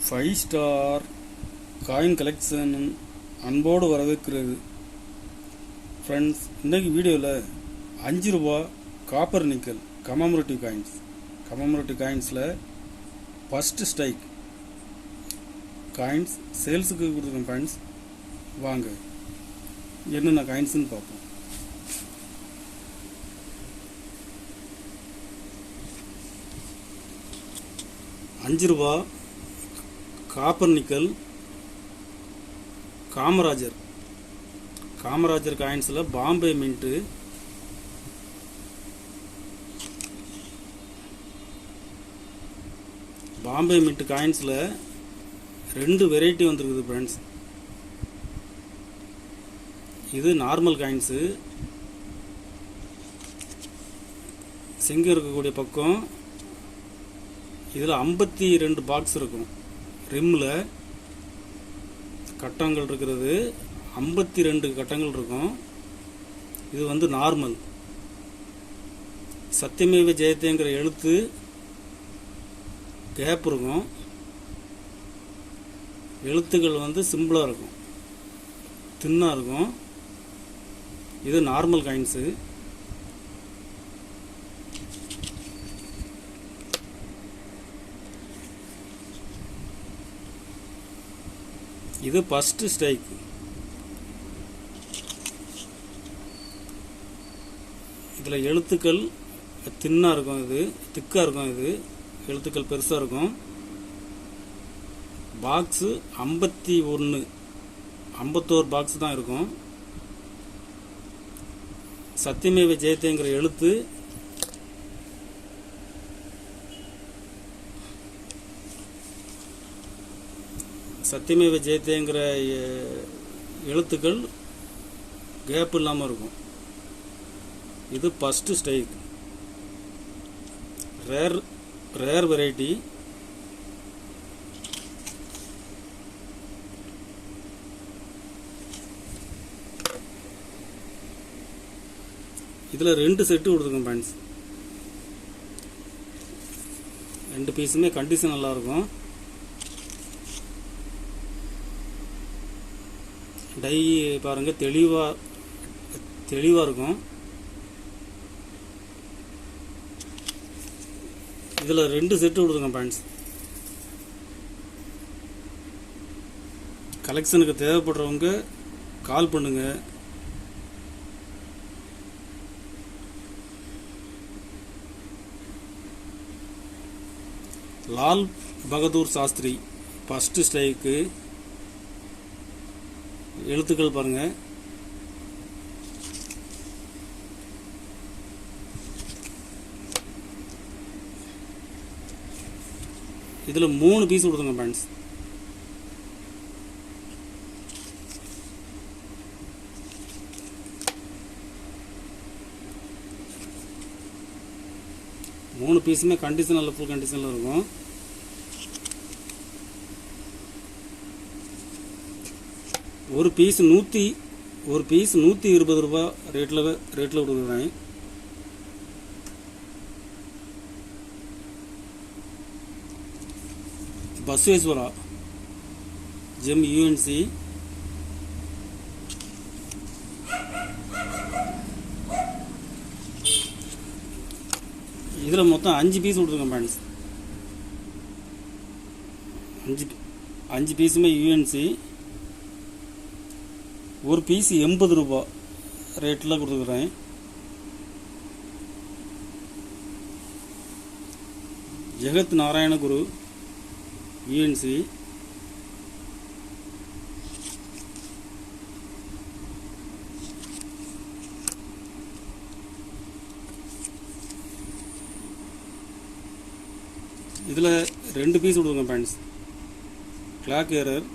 5 star coin collection அன்போடு வரவேற்கிறது. Friends, இன்றைக்கி வீடியோவில் 5 ரூபா காப்பர் நிக்கல் கமமரேட்டிவ் காயின்ஸில் ஃபஸ்ட்டு ஸ்ட்ரைக் காயின்ஸ் சேல்ஸுக்கு கொடுத்துருக்கோம். ஃப்ரெண்ட்ஸ், வாங்க என்னென்ன காயின்ஸ்னு பார்ப்போம். ₹5 காப்பர் நிக்கல் காமராஜர் காயின்ஸில் பாம்பே மின்ட்டு, காயின்ஸில் 2 வெரைட்டி வந்துருக்குது ஃப்ரெண்ட்ஸ். இது நார்மல் காயின்ஸு, சிங்கம் இருக்கக்கூடிய பக்கம். இதில் 52 பாக்ஸ் இருக்கும். ரிம்மில் கட்டங்கள் இருக்கிறது 52 கட்டங்கள் இருக்கும். இது வந்து நார்மல். சத்தியமேவ ஜெயத்தேங்கிற எழுத்து கேப் இருக்கும். எழுத்துக்கள் வந்து சிம்பிளாக இருக்கும், தின்னாக இருக்கும். இது நார்மல் காயின்ஸு. இது ஃபஸ்ட்டு ஸ்ட்ரைக். இதில் எழுத்துக்கள் தின்னாக இருக்கும், இது திக்காக இருக்கும். இது எழுத்துக்கள் பெருசாக இருக்கும். பாக்ஸு 51 பாக்ஸ் தான் இருக்கும். சத்தியமேவ ஜெயத்தேங்கிற எழுத்து சத்தியமேவ ஜெயத்தேங்கிற எழுத்துக்கள் கேப் இல்லாமல் இருக்கும். இது ஃபஸ்ட்டு ஸ்ட்ரைக், ரேர் வெரைட்டி. இதில் 2 செட்டு கொடுத்துருக்கோம் ஃப்ரெண்ட்ஸ். 2 பீஸுமே கண்டிஷன் நல்லாயிருக்கும். டை பாருங்கள், தெளிவாக இருக்கும். இதில் 2 செட்டு கொடுத்துருங்க ஃப்ரெண்ட்ஸ். கலெக்ஷனுக்கு தேவைப்படுறவங்க கால் பண்ணுங்க. Lal Bahadur Shastri first strike. எழுத்துக்கள் பாருங்க. இதில் 3 பீஸ் கொடுத்துங்க ஃப்ரெண்ட்ஸ். மூணு பீஸுமே கண்டிஷனில் ஃபுல் கண்டிஷனில் இருக்கும். ஒரு பீஸ் 120 ரூபா ரேட்டில் கொடுக்குறேன். பஸ்வேஸ்வரா ஜெம் யூஎன்சி. இதில் மொத்தம் 5 பீஸ் கொடுத்துருக்கேன் ஃப்ரெண்ட்ஸ். 5 பீஸுமே யூஎன்சி. ஒரு பீஸ் 80 ரூபா ரேட்டில் கொடுத்துக்கிறேன். ஜெகத் நாராயணகுரு யூஎன்சி. இதில் 2 பீஸ் கொடுங்க ஃப்ரெண்ட்ஸ். Clock error.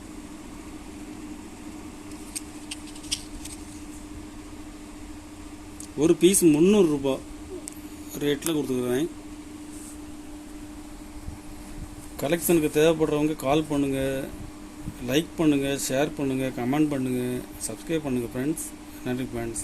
ஒரு பீஸ் 300 ரூபா ரேட்டில் கொடுத்துக்கிறேன். கலெக்ஷனுக்கு தேவைப்படுறவங்க கால் பண்ணுங்கள், லைக் பண்ணுங்கள், ஷேர் பண்ணுங்கள், கமெண்ட் பண்ணுங்கள், சப்ஸ்கிரைப் பண்ணுங்கள் ஃப்ரெண்ட்ஸ். நன்றி ஃப்ரெண்ட்ஸ்.